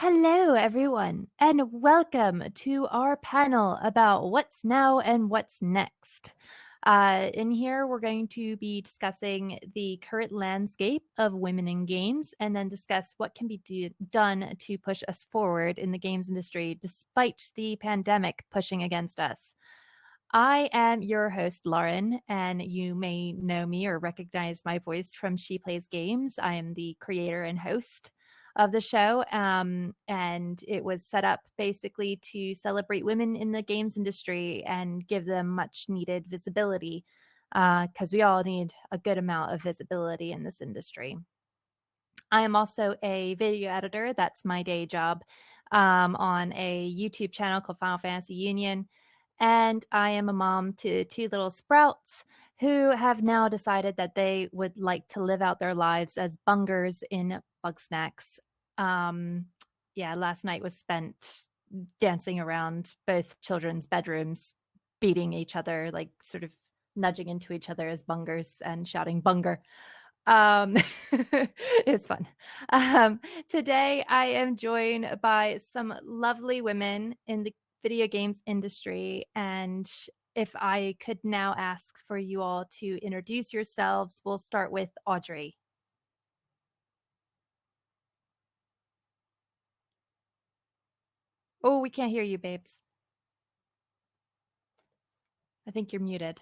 Hello, everyone, and welcome to our panel about what's now and what's next. In here, we're going to be discussing the current landscape of women in games and then discuss what can be done to push us forward in the games industry despite the pandemic pushing against us. I am your host, Lauren, and you may know me or recognize my voice from She Plays Games. I am the creator and host of the show, and it was set up basically to celebrate women in the games industry and give them much needed visibility, because we all need a good amount of visibility in this industry. I am also a video editor. That's my day job, on a YouTube channel called Final Fantasy Union. And I am a mom to two little sprouts who have now decided that they would like to live out their lives as bungers in Bugsnax. Last night was spent dancing around both children's bedrooms, beating each other, like sort of nudging into each other as bungers and shouting bunger. It was fun. Today I am joined by some lovely women in the video games industry, and if I could now ask for you all to introduce yourselves, we'll start with Audrey. Oh, we can't hear you, babes. I think you're muted.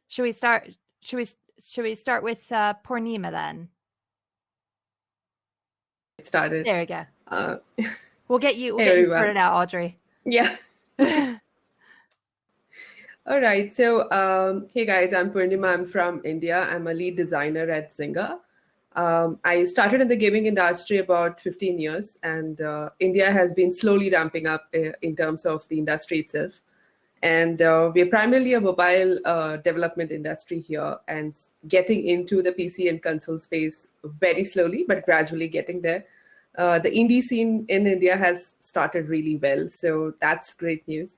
Should we start with Poornima then? It started. There we go. We'll get you sorted out, Audrey. Yeah. All right. So, hey guys, I'm Poornima. I'm from India. I'm a lead designer at Zynga. I started in the gaming industry about 15 years, and India has been slowly ramping up in terms of the industry itself. And we're primarily a mobile development industry here and getting into the PC and console space very slowly, but gradually getting there. The indie scene in India has started really well, so that's great news.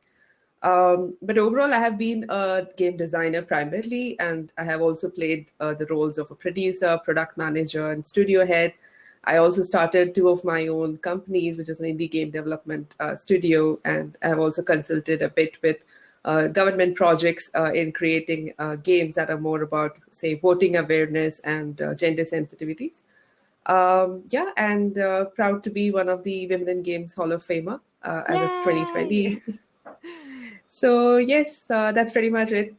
But overall, I have been a game designer primarily, and I have also played the roles of a producer, product manager, and studio head. I also started two of my own companies, which is an indie game development studio, and I have also consulted a bit with government projects in creating games that are more about, say, voting awareness and gender sensitivities. And proud to be one of the Women in Games Hall of Famer as of 2020. So yes, that's pretty much it.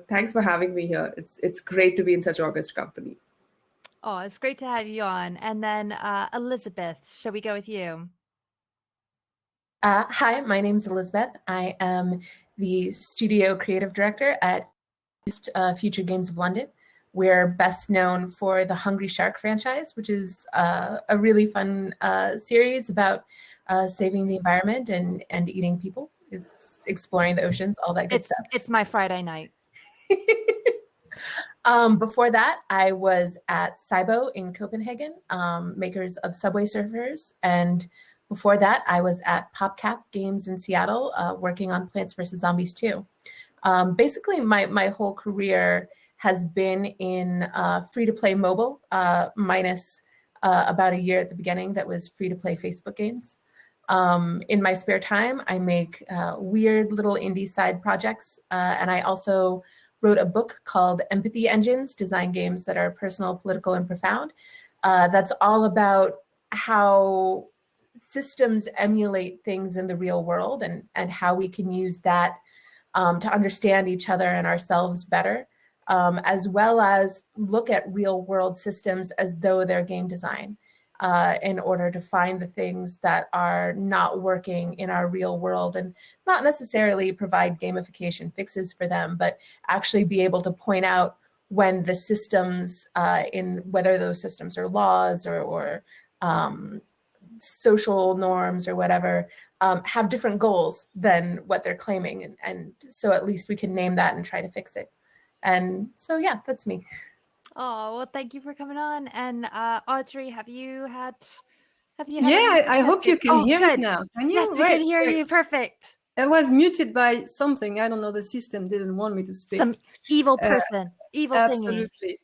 Thanks for having me here. It's great to be in such an august company. Oh, it's great to have you on. And then Elizabeth, shall we go with you? Hi, my name's Elizabeth. I am the studio creative director at Future Games of London. We're best known for the Hungry Shark franchise, which is a really fun series about saving the environment and eating people. It's exploring the oceans, all that good stuff. It's my Friday night. Before that, I was at Cybo in Copenhagen, makers of Subway Surfers. And before that, I was at PopCap Games in Seattle, working on Plants vs. Zombies 2. Basically, my whole career has been in free-to-play mobile, minus about a year at the beginning that was free-to-play Facebook games. In my spare time, I make weird little indie side projects, and I also wrote a book called Empathy Engines, Design Games That Are Personal, Political, and Profound. That's all about how systems emulate things in the real world and how we can use that to understand each other and ourselves better, as well as look at real world systems as though they're game design, in order to find the things that are not working in our real world and not necessarily provide gamification fixes for them, but actually be able to point out when the systems, in whether those systems are laws or social norms or whatever, have different goals than what they're claiming. And so at least we can name that and try to fix it. And so, yeah, that's me. Oh, well, thank you for coming on. And Audrey, have you had Yeah, I hope you can hear me now. Yes, we can hear you. Perfect. I was muted by something. I don't know. The system didn't want me to speak. Some evil person, evil thingy. Absolutely.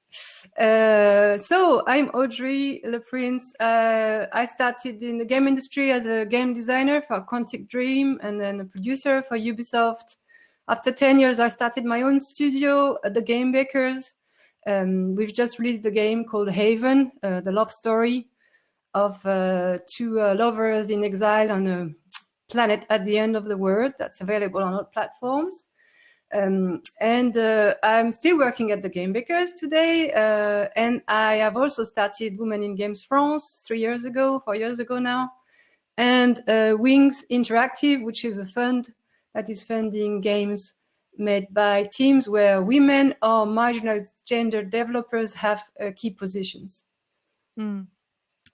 So I'm Audrey, LePrince. I started in the game industry as a game designer for Quantic Dream and then a producer for Ubisoft. After 10 years, I started my own studio at the Game Bakers. We've just released the game called Haven, the love story of two lovers in exile on a planet at the end of the world. That's available on all platforms. And I'm still working at the Game Bakers today. And I have also started Women in Games France 4 years ago now. And Wings Interactive, which is a fund that is funding games made by teams where women or marginalized gender developers have key positions.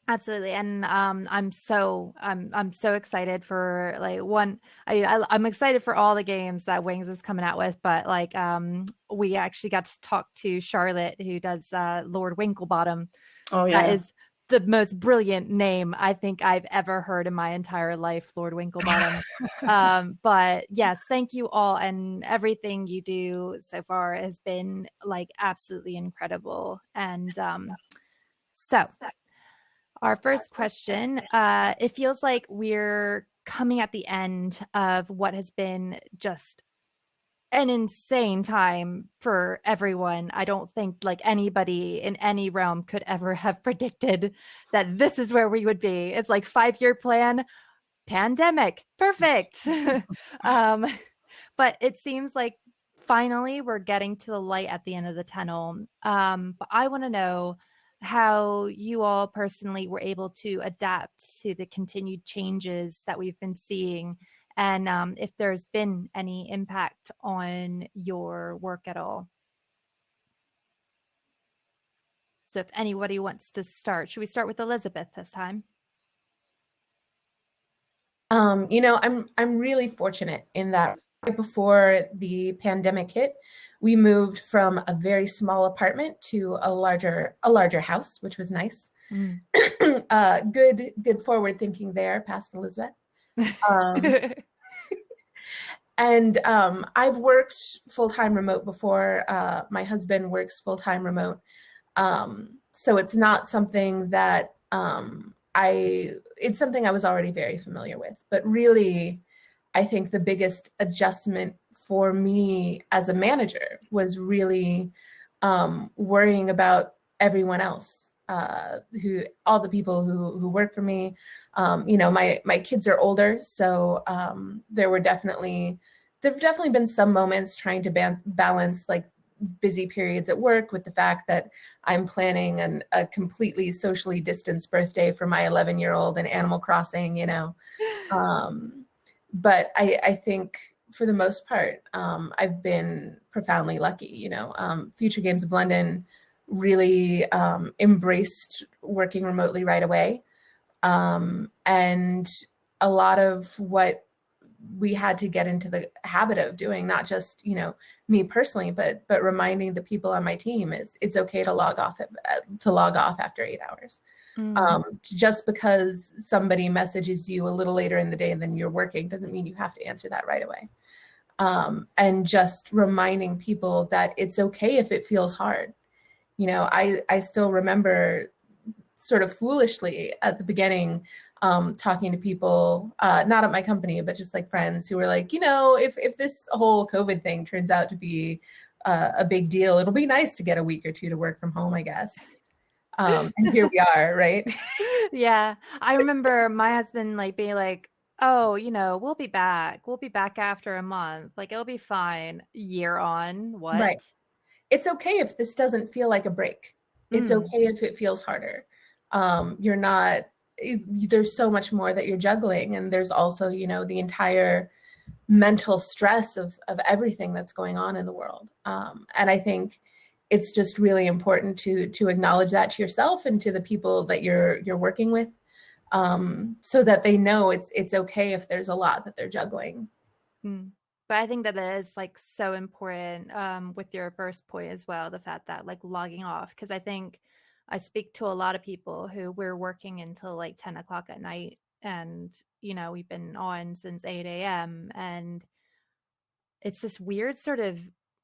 Absolutely, and I'm so excited for I'm excited for all the games that Wings is coming out with, but we actually got to talk to Charlotte, who does Lord Winklebottom. Oh yeah, that is the most brilliant name I think I've ever heard in my entire life, Lord Winklebottom. But yes, thank you all, and everything you do so far has been absolutely incredible. And so our first question, it feels like we're coming at the end of what has been just an insane time for everyone. I don't think anybody in any realm could ever have predicted that this is where we would be. It's 5-year plan, pandemic, perfect. But it seems like finally we're getting to the light at the end of the tunnel. But I want to know how you all personally were able to adapt to the continued changes that we've been seeing, and if there's been any impact on your work at all. So if anybody wants to start, should we start with Elizabeth this time? I'm really fortunate in that right before the pandemic hit, we moved from a very small apartment to a larger house, which was nice. Good forward thinking there, past Elizabeth. And I've worked full-time remote before. My husband works full-time remote. So it's not something that it's something I was already very familiar with. But really, I think the biggest adjustment for me as a manager was really worrying about everyone else, all the people who work for me. My kids are older, so there've definitely been some moments trying to balance busy periods at work with the fact that I'm planning a completely socially distanced birthday for my 11-year-old in Animal Crossing, but I think for the most part, I've been profoundly lucky. Future Games of London really embraced working remotely right away. And a lot of what we had to get into the habit of doing, not just, me personally, but reminding the people on my team is it's okay to log off after 8 hours. Just because somebody messages you a little later in the day than you're working doesn't mean you have to answer that right away. And just reminding people that it's okay if it feels hard. I still remember sort of foolishly at the beginning, talking to people, not at my company, but just friends who were if this whole COVID thing turns out to be a big deal, it'll be nice to get a week or two to work from home, I guess. And here we are, right? Yeah. I remember my husband being oh, we'll be back after a month, it'll be fine. Year on, what? Right. It's okay if this doesn't feel like a break. It's okay if it feels harder. There's so much more that you're juggling, and there's also the entire mental stress of everything that's going on in the world, and I think it's just really important to acknowledge that to yourself and to the people that you're working with, so that they know it's okay if there's a lot that they're juggling. But I think that it is so important with your first point as well, the fact that logging off, because I think I speak to a lot of people who we're working until 10 o'clock at night, and we've been on since 8 a.m. and it's this weird sort of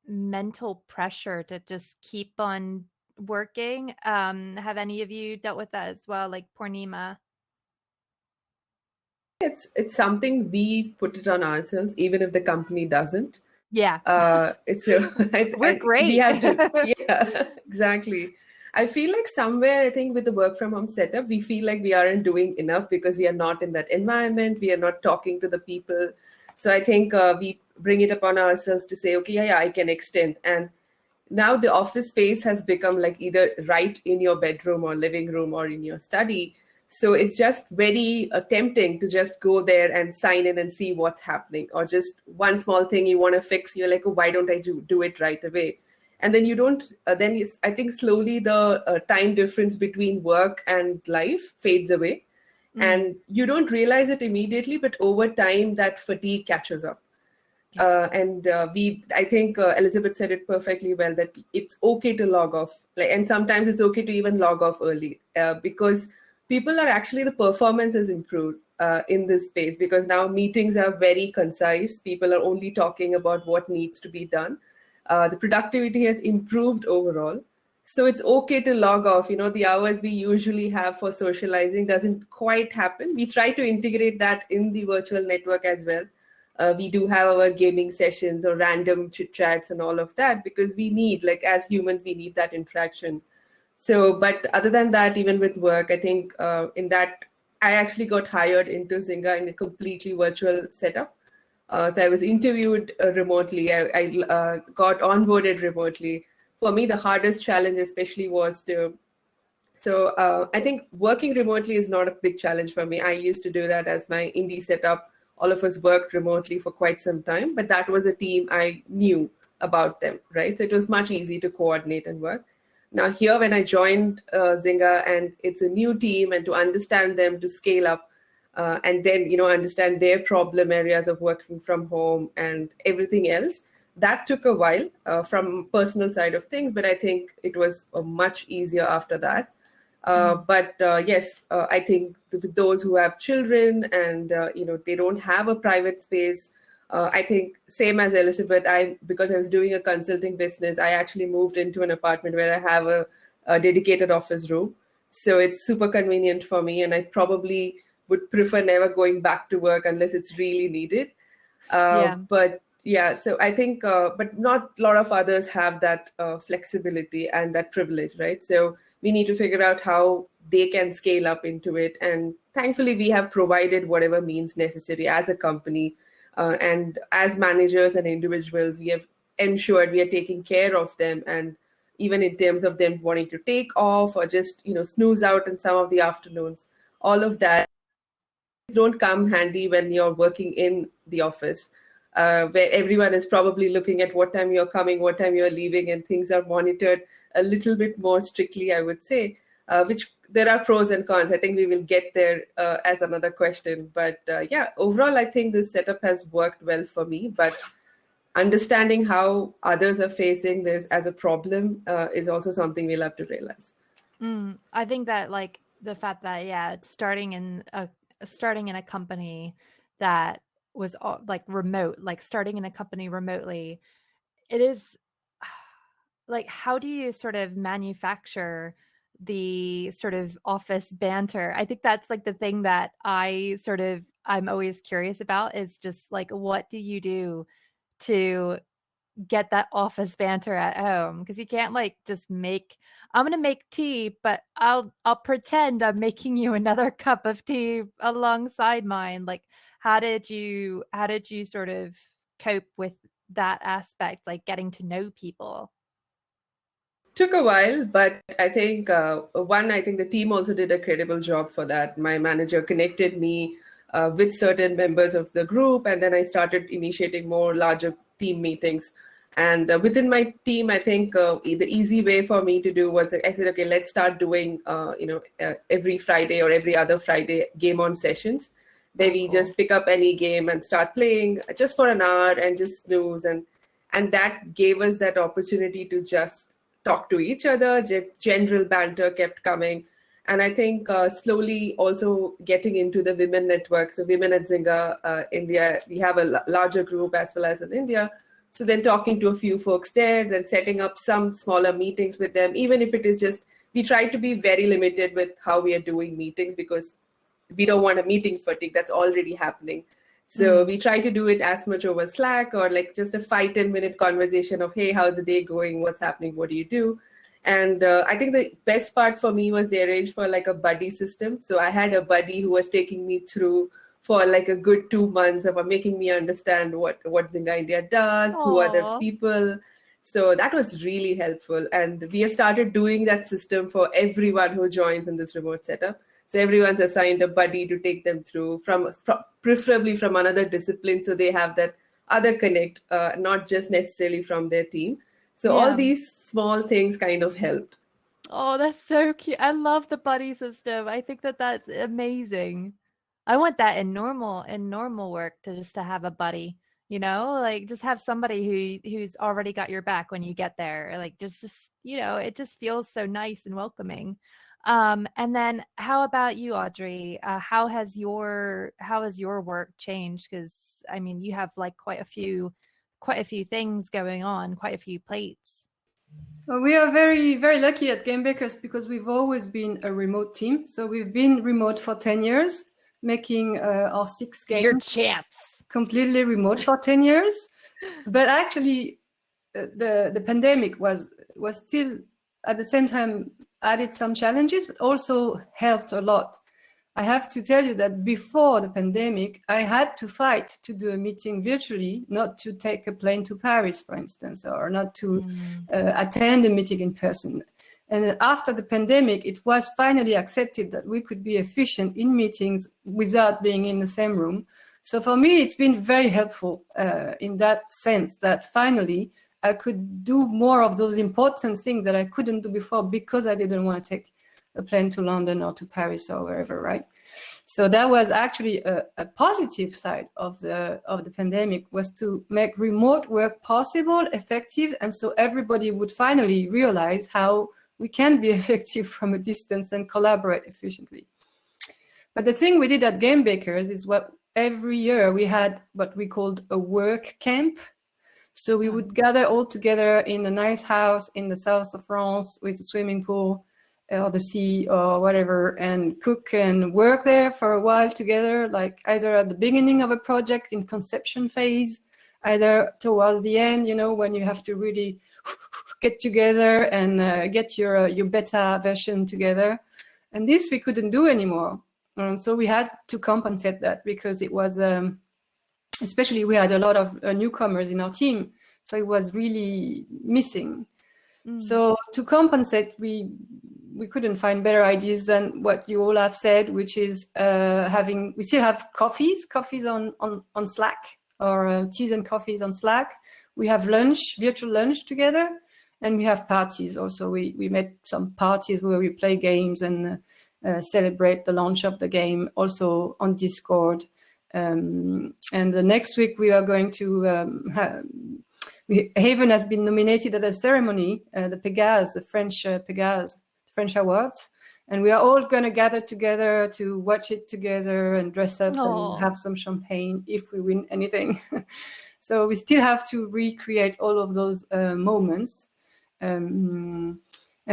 mental pressure to just keep on working. Have any of you dealt with that as well, like Poornima? It's something we put it on ourselves, even if the company doesn't. Yeah. We're great. We have to, yeah, exactly. I feel like somewhere, I think with the work from home setup, we feel like we aren't doing enough because we are not in that environment. We are not talking to the people. So I think we bring it upon ourselves to say, okay, yeah, I can extend. And now the office space has become like either right in your bedroom or living room or in your study. So it's just very tempting to just go there and sign in and see what's happening, or just one small thing you want to fix. You're like, oh, why don't I do it right away? And then you don't, I think slowly the time difference between work and life fades away. And you don't realize it immediately, but over time that fatigue catches up. I think Elizabeth said it perfectly well, that it's okay to log off, and sometimes it's okay to even log off early, because people are actually, the performance has improved in this space, because now meetings are very concise. People are only talking about what needs to be done. The productivity has improved overall. So it's okay to log off. The hours we usually have for socializing doesn't quite happen. We try to integrate that in the virtual network as well. We do have our gaming sessions or random chit chats and all of that, because we need, like, as humans, we need that interaction. So, but other than that, even with work, I think in that, I actually got hired into Zynga in a completely virtual setup. So I was interviewed remotely. I got onboarded remotely. For me, the hardest challenge especially was I think working remotely is not a big challenge for me. I used to do that as my indie setup. All of us worked remotely for quite some time, but that was a team I knew about them, right? So it was much easier to coordinate and work. Now here, when I joined Zynga, and it's a new team, and to understand them, to scale up, and then, understand their problem areas of working from home and everything else, that took a while from personal side of things, but I think it was much easier after that. But yes, I think those who have children and they don't have a private space, I think same as Elizabeth, because I was doing a consulting business, I actually moved into an apartment where I have a dedicated office room. So it's super convenient for me, and I probably would prefer never going back to work unless it's really needed. But yeah, so I think, but not a lot of others have that flexibility and that privilege, right? So we need to figure out how they can scale up into it. And thankfully, we have provided whatever means necessary as a company. And as managers and individuals, we have ensured we are taking care of them. And even in terms of them wanting to take off or just, snooze out in some of the afternoons, all of that don't come handy when you're working in the office, where everyone is probably looking at what time you're coming, what time you're leaving, and things are monitored a little bit more strictly, I would say, which there are pros and cons. I think we will get there as another question. But yeah, overall, I think this setup has worked well for me. But understanding how others are facing this as a problem is also something we'll have to realize. I think that, like, the fact that, yeah, starting in a company that was like remote, like starting in a company remotely, it is like, how do you sort of manufacture the sort of office banter? I think that's like the thing that I'm always curious about, is just like, what do you do to get that office banter at home? Because you can't like just I'm gonna make tea, but I'll pretend I'm making you another cup of tea alongside mine. Like, how did you sort of cope with that aspect, like getting to know people? Took a while, but I think I think the team also did a credible job for that. My manager connected me with certain members of the group, and then I started initiating more larger team meetings. And within my team, I think the easy way for me to do was, I said, okay, let's start doing every Friday or every other Friday game on sessions, where we just pick up any game and start playing just for an hour and just snooze. And that gave us that opportunity to just talk to each other. General banter kept coming. And I think slowly also getting into the women network. So women at Zynga India, we have a larger group as well as in India. So then talking to a few folks there, then setting up some smaller meetings with them, even if it is just, we try to be very limited with how we are doing meetings because we don't want a meeting fatigue that's already happening. So we try to do it as much over Slack or like just a 5-10 minute conversation of, hey, how's the day going? What's happening? What do you do? And I think the best part for me was they arranged for like a buddy system. So I had a buddy who was taking me through for like a good 2 months of making me understand what Zynga India does, who are the Aw. people. So that was really helpful. And we have started doing that system for everyone who joins in this remote setup. So everyone's assigned a buddy to take them through preferably from another discipline. So they have that other connect, not just necessarily from their team. So all Yeah. these small things kind of helped. Oh, that's so cute. I love the buddy system. I think that that's amazing. I want that in normal work to just to have a buddy, like just have somebody who's already got your back when you get there. Like just it just feels so nice and welcoming. And then how about you, Audrey? How has your work changed? Because I mean, you have like quite a few things going on, quite a few plates. Well, we are very, very lucky at Game Bakers because we've always been a remote team. So we've been remote for 10 years, making our 6 games. You're champs. Completely remote for 10 years. But actually, the pandemic was still at the same time added some challenges, but also helped a lot. I have to tell you that before the pandemic, I had to fight to do a meeting virtually, not to take a plane to Paris, for instance, or not to attend a meeting in person. And after the pandemic, it was finally accepted that we could be efficient in meetings without being in the same room. So for me, it's been very helpful in that sense that finally I could do more of those important things that I couldn't do before because I didn't want to take a plane to London or to Paris or wherever, right? So that was actually a positive side of the pandemic, was to make remote work possible, effective, and so everybody would finally realize how we can be effective from a distance and collaborate efficiently. But the thing we did at Game Bakers is every year we had what we called a work camp. So we would gather all together in a nice house in the south of France with a swimming pool or the sea or whatever, and cook and work there for a while together, like either at the beginning of a project in conception phase, either towards the end, when you have to really get together and get your beta version together. And this we couldn't do anymore. So we had to compensate that because it was, especially we had a lot of newcomers in our team. So it was really missing. So to compensate, we couldn't find better ideas than what you all have said, which is we still have coffees on Slack, or teas and coffees on Slack. We have virtual lunch together, and we have parties also. We made some parties where we play games and celebrate the launch of the game, also on Discord. And next week we are going to Haven has been nominated at a ceremony, the Pégase, the French Pégase, French Awards, and we are all going to gather together to watch it together and dress up and have some champagne if we win anything. So we still have to recreate all of those moments. And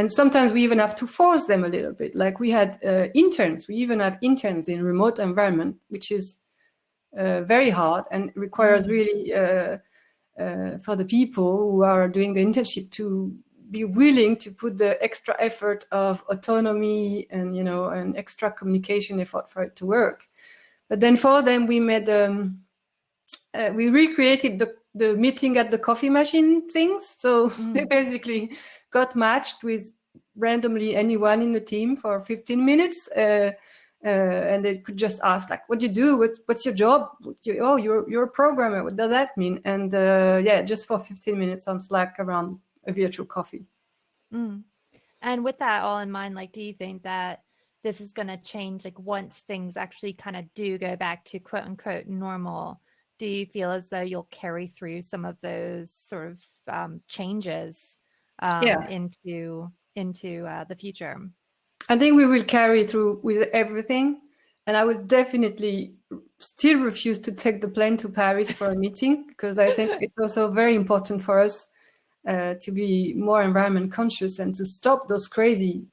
sometimes we even have to force them a little bit. Like we had interns. We even have interns in remote environment, which is very hard and requires really for the people who are doing the internship to be willing to put the extra effort of autonomy and an extra communication effort for it to work. But then for them, we made we recreated the meeting at the coffee machine things. So they basically got matched with randomly anyone in the team for 15 minutes. And they could just ask, like, what do you do? What's your job? You're a programmer. What does that mean? And just for 15 minutes on Slack around a virtual coffee. And with that all in mind, like, do you think that this is going to change, like, once things actually kind of do go back to quote unquote normal? Do you feel as though you'll carry through some of those sort of changes into the future? I think we will carry through with everything. And I will definitely still refuse to take the plane to Paris for a meeting, because I think it's also very important for us to be more environment conscious and to stop those crazy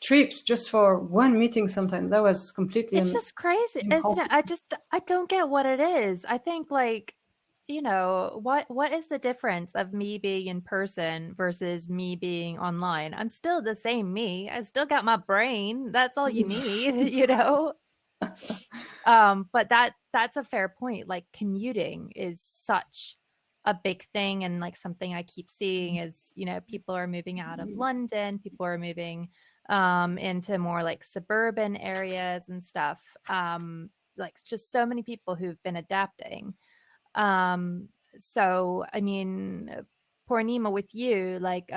trips just for one meeting. Sometimes that was completely It's just crazy, isn't it? I don't get what it is. I think like, you know, what is the difference of me being in person versus me being online? I'm still the same me. I still got my brain. That's all you need, you know? But that's a fair point. Like commuting is such a big thing, and like something I keep seeing is, you know, people are moving out of London, people are moving into more like suburban areas and stuff. Like just so many people who've been adapting. So I mean, Poornima, with you, like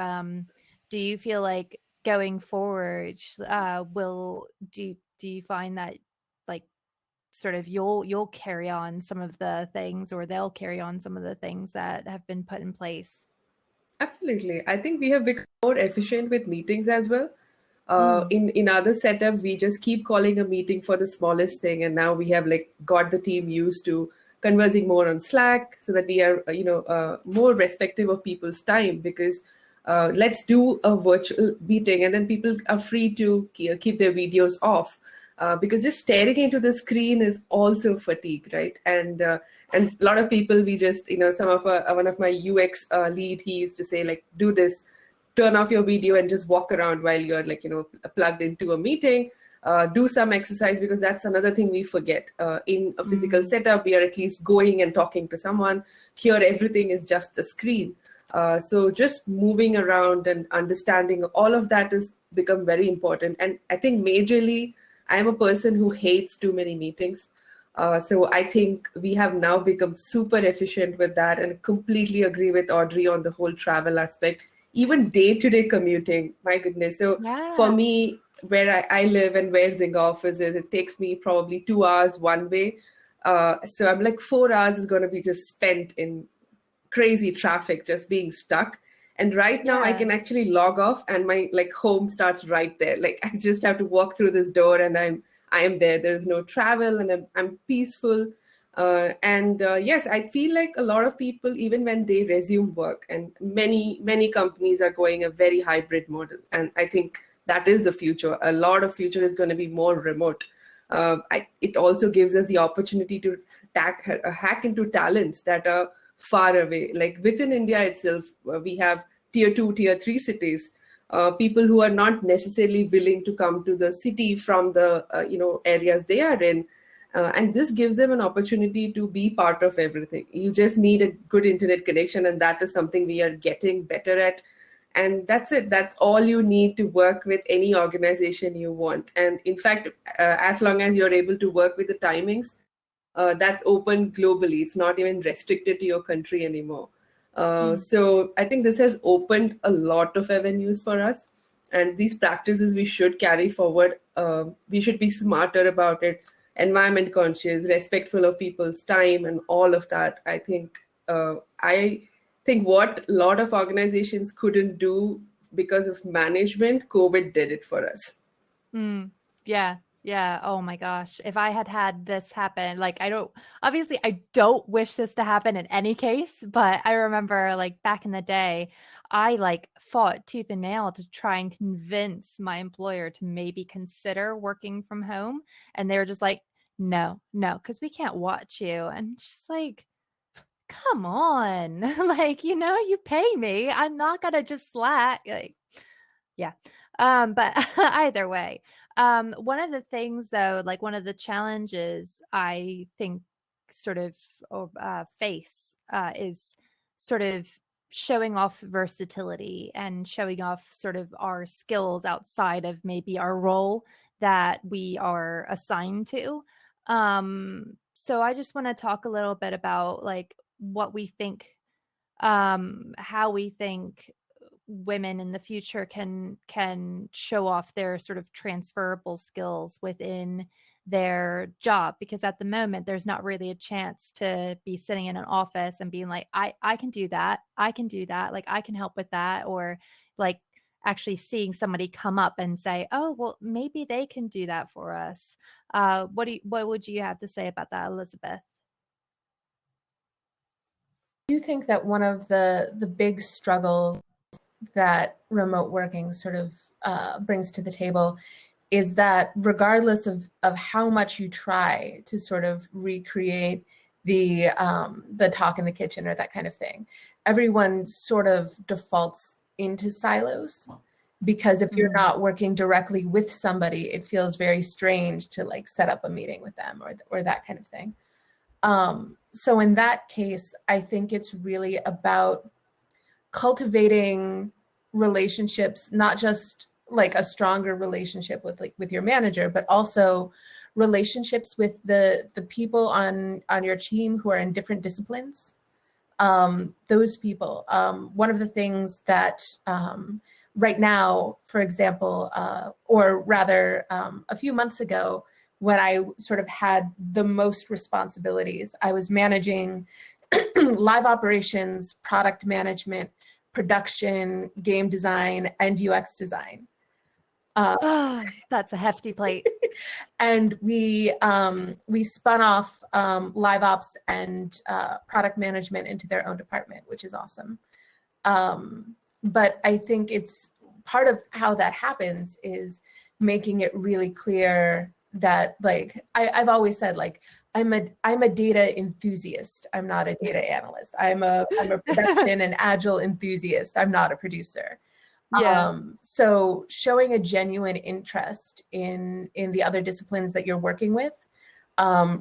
do you feel like going forward do you find that like sort of you'll carry on some of the things, or they'll carry on some of the things that have been put in place? Absolutely. I think we have become more efficient with meetings as well. Mm. In other setups, we just keep calling a meeting for the smallest thing, and now we have like got the team used to conversing more on Slack, so that we are more respective of people's time, because let's do a virtual meeting and then people are free to keep their videos off, because just staring into the screen is also fatigue, right? And a lot of people, we just, some of one of my UX lead, he used to say like, do this, turn off your video and just walk around while you're like, plugged into a meeting. Do some exercise, because that's another thing we forget. In a physical setup, we are at least going and talking to someone. Here, everything is just the screen. So just moving around and understanding all of that has become very important. And I think majorly, I'm a person who hates too many meetings. So I think we have now become super efficient with that, and completely agree with Audrey on the whole travel aspect. Even day-to-day commuting, my goodness. So for me, where I live and where Zynga office is, it takes me probably 2 hours one way. So I'm like 4 hours is going to be just spent in crazy traffic, just being stuck. And right now I can actually log off and my like home starts right there. Like I just have to walk through this door and I am there. There is no travel, and I'm peaceful. Yes, I feel like a lot of people, even when they resume work, and many companies are going a very hybrid model, and I think that is the future. A lot of future is going to be more remote. It also gives us the opportunity to hack into talents that are far away. Like within India itself, we have tier 2, tier 3 cities. People who are not necessarily willing to come to the city from the areas they are in. And this gives them an opportunity to be part of everything. You just need a good internet connection, and that is something we are getting better at. And that's it. That's all you need to work with any organization you want. And in fact, as long as you're able to work with the timings, that's open globally. It's not even restricted to your country anymore. So I think this has opened a lot of avenues for us. And these practices we should carry forward. We should be smarter about it, environment conscious, respectful of people's time, and all of that. I think what a lot of organizations couldn't do because of management, COVID did it for us. Yeah. Yeah. Oh my gosh. If I had this happen, like I don't wish this to happen in any case, but I remember like back in the day, I like fought tooth and nail to try and convince my employer to maybe consider working from home. And they were just like, no, because we can't watch you. And just like, come on. Like, you pay me. I'm not gonna just slack. Like, yeah. But either way, one of the things though, like one of the challenges I think sort of face is sort of showing off versatility and showing off sort of our skills outside of maybe our role that we are assigned to. So I just want to talk a little bit about like what we think, how we think women in the future can show off their sort of transferable skills within their job, because at the moment there's not really a chance to be sitting in an office and being like, I can do that, like I can help with that, or like actually seeing somebody come up and say, oh, well, maybe they can do that for us. What would you have to say about that, Elizabeth? I do think that one of the big struggles that remote working sort of brings to the table is that regardless of how much you try to sort of recreate the talk in the kitchen or that kind of thing, everyone sort of defaults into silos, because if you're not working directly with somebody, it feels very strange to like set up a meeting with them or that kind of thing. So in that case, I think it's really about cultivating relationships, not just like a stronger relationship with your manager, but also relationships with the people on your team who are in different disciplines. Those people, one of the things that right now, for example, or rather a few months ago, when I sort of had the most responsibilities, I was managing live operations, product management, production, game design, and UX design. That's a hefty plate. And we spun off live ops and product management into their own department, which is awesome. But I think it's part of how that happens is making it really clear that, like, I've always said, like, I'm a data enthusiast. I'm not a data analyst. I'm a production and agile enthusiast. I'm not a producer. Yeah. So showing a genuine interest in the other disciplines that you're working with,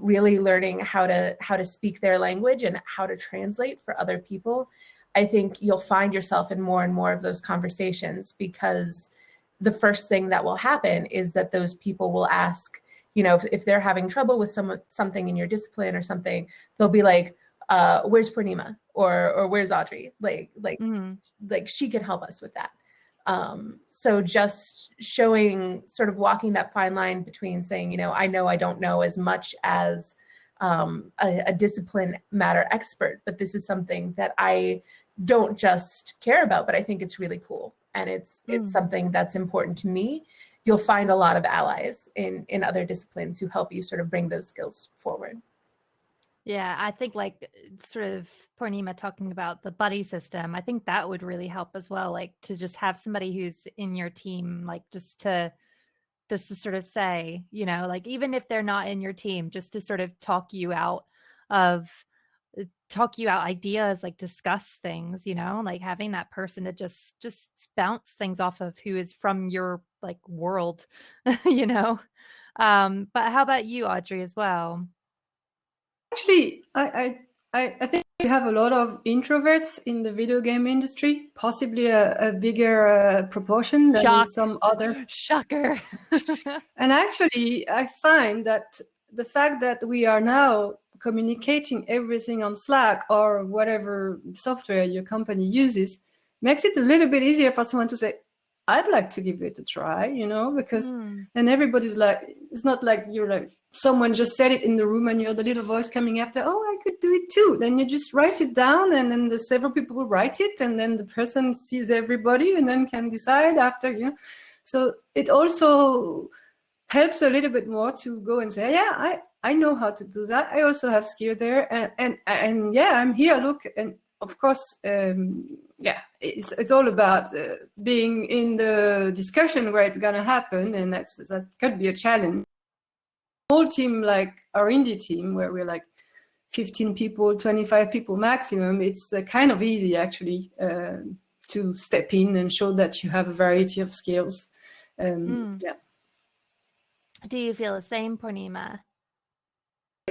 really learning how to speak their language and how to translate for other people, I think you'll find yourself in more and more of those conversations, because the first thing that will happen is that those people will ask, you know, if they're having trouble with something in your discipline or something, they'll be like, where's Poornima? Or where's Audrey? Like she can help us with that. So just showing, sort of walking that fine line between saying, you know I don't know as much as a discipline matter expert, but this is something that I don't just care about, but I think it's really cool. And it's something that's important to me. You'll find a lot of allies in other disciplines who help you sort of bring those skills forward. Yeah, I think like sort of Poornima talking about the buddy system, I think that would really help as well. Like to just have somebody who's in your team, like just to sort of say, you know, like even if they're not in your team, just to sort of talk you out ideas, like discuss things, you know, like having that person to just bounce things off of who is from your like world, you know. But how about you, Audrey, as well? Actually, I think we have a lot of introverts in the video game industry, possibly a bigger proportion than in some other. Shocker. And actually, I find that the fact that we are now communicating everything on Slack or whatever software your company uses makes it a little bit easier for someone to say, I'd like to give it a try, you know, because and everybody's like, it's not like you're like, someone just said it in the room and you're the little voice coming after, oh, I could do it too. Then you just write it down, and then the several people will write it, and then the person sees everybody and then can decide after, you know. So it also helps a little bit more to go and say, yeah, I know how to do that. I also have skill there, and yeah, I'm here, look. And of course, yeah, it's all about being in the discussion where it's gonna happen, and that could be a challenge. Small team like our indie team, where we're like 15 people, 25 people maximum, it's kind of easy actually to step in and show that you have a variety of skills. Yeah. Do you feel the same, Poornima?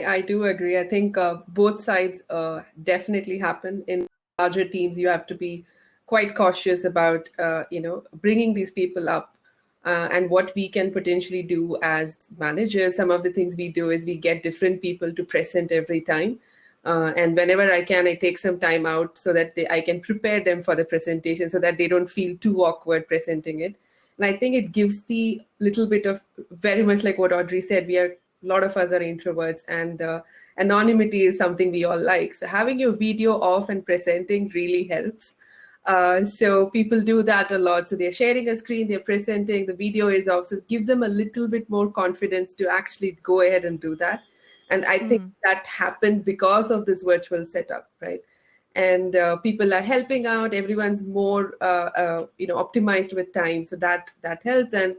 I do agree. I think both sides definitely happen. In larger teams, you have to be quite cautious about, bringing these people up and what we can potentially do as managers. Some of the things we do is we get different people to present every time. And whenever I can, I take some time out so that I can prepare them for the presentation so that they don't feel too awkward presenting it. And I think it gives the little bit of, very much like what Audrey said, a lot of us are introverts, and anonymity is something we all like. So having your video off and presenting really helps. So people do that a lot. So they're sharing a screen, they're presenting, the video is off. So it gives them a little bit more confidence to actually go ahead and do that. And I think that happened because of this virtual setup, right? And people are helping out. Everyone's more, optimized with time. So that helps. And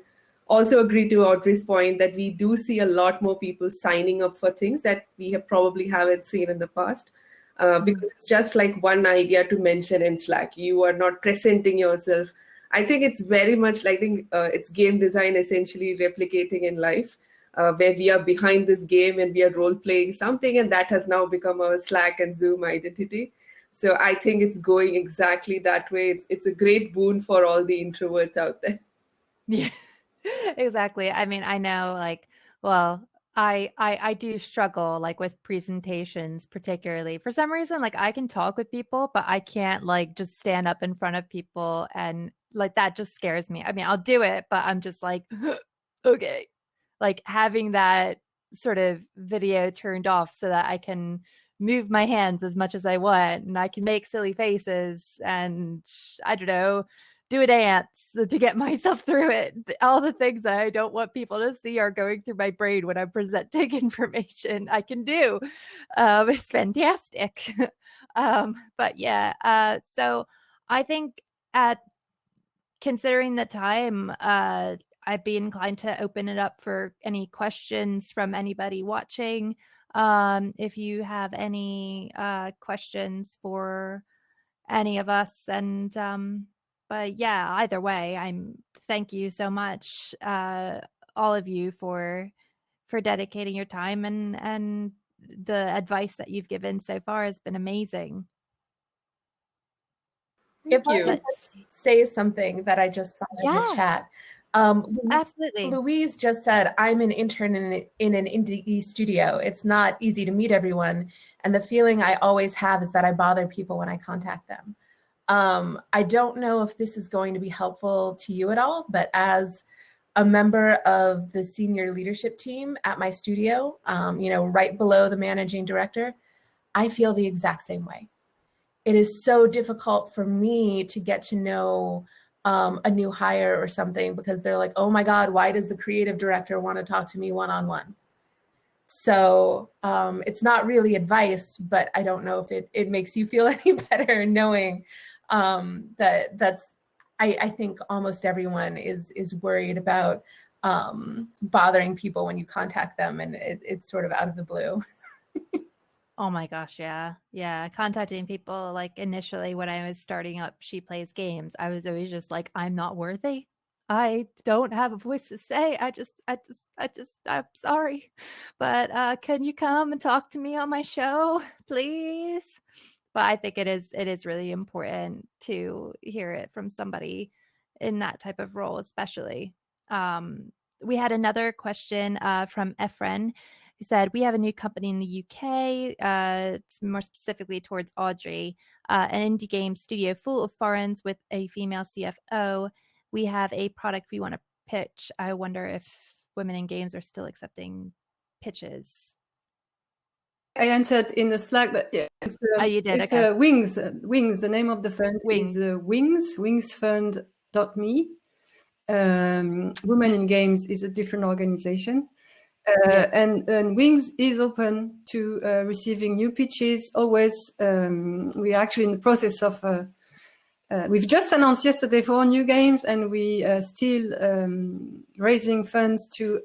also agree to Audrey's point that we do see a lot more people signing up for things that we have probably haven't seen in the past. Because it's just like one idea to mention in Slack. You are not presenting yourself. I think it's very much like it's game design essentially replicating in life, where we are behind this game and we are role playing something, and that has now become our Slack and Zoom identity. So I think it's going exactly that way. It's a great boon for all the introverts out there. Yeah, exactly. I mean, I know, like, well, I do struggle like with presentations, particularly for some reason. Like, I can talk with people, but I can't like just stand up in front of people, and like that just scares me. I mean, I'll do it, but I'm just like, okay, like having that sort of video turned off so that I can move my hands as much as I want, and I can make silly faces and I don't know, do a dance to get myself through it. All the things that I don't want people to see are going through my brain when I'm presenting information. I can do. It's fantastic. But yeah, so I think at considering the time, I'd be inclined to open it up for any questions from anybody watching. If you have any questions for any of us, and but yeah, either way, thank you so much, all of you, for dedicating your time, and the advice that you've given so far has been amazing. If I could just say something that I just saw in the chat. Absolutely. Louise just said, I'm an intern in an indie studio. It's not easy to meet everyone. And the feeling I always have is that I bother people when I contact them. I don't know if this is going to be helpful to you at all, but as a member of the senior leadership team at my studio, right below the managing director, I feel the exact same way. It is so difficult for me to get to know a new hire or something because they're like, oh my God, why does the creative director want to talk to me one-on-one? So it's not really advice, but I don't know if it makes you feel any better knowing that's, I think almost everyone is worried about bothering people when you contact them, and it's sort of out of the blue. Oh my gosh, yeah. Yeah, contacting people, like initially when I was starting up She Plays Games, I was always just like, I'm not worthy. I don't have a voice to say. I'm sorry. But can you come and talk to me on my show, please? But I think it is really important to hear it from somebody in that type of role, especially. We had another question from Efren. He said, we have a new company in the UK, more specifically towards Audrey, an indie game studio full of foreigners with a female CFO. We have a product we want to pitch. I wonder if women in games are still accepting pitches. I answered in the Slack, but yeah, you did. It's okay. Wings. Wings. The name of the fund is Wings. Wingsfund.me. Women in Games is a different organization. Yes. And Wings is open to receiving new pitches always. We are actually in the process of, we've just announced yesterday 4 new games, and we are still raising funds to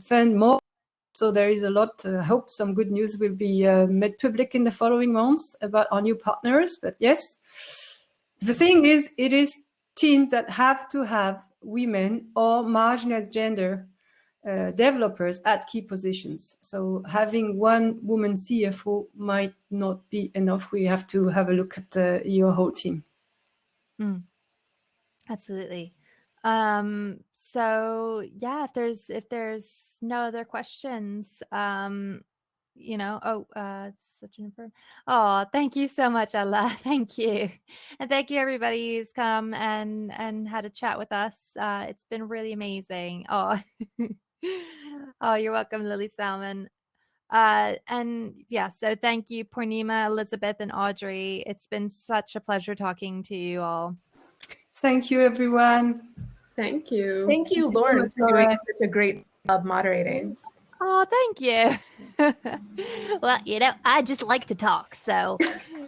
fund more. So there is a lot. I hope some good news will be made public in the following months about our new partners. But yes, the thing is, it is teams that have to have women or marginalized gender developers at key positions. So having one woman CFO might not be enough. We have to have a look at your whole team. Absolutely. So yeah, if there's no other questions, such an important. Oh, thank you so much, Ella. Thank you. And thank you everybody who's come and had a chat with us. It's been really amazing. Oh, oh, you're welcome, Lily Salmon. And yeah, so thank you, Poornima, Elizabeth, and Audrey. It's been such a pleasure talking to you all. Thank you, everyone. Thank you. Thank you, so Lauren, much, for doing Laura. such a great job moderating. Oh, thank you. Well, you know, I just like to talk, so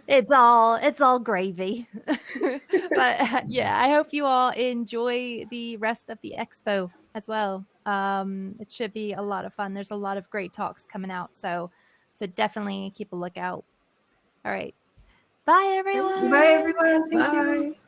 it's all gravy. But yeah, I hope you all enjoy the rest of the expo as well. It should be a lot of fun. There's a lot of great talks coming out, so definitely keep a lookout. All right. Bye, everyone. Bye, everyone. Thank you. Bye.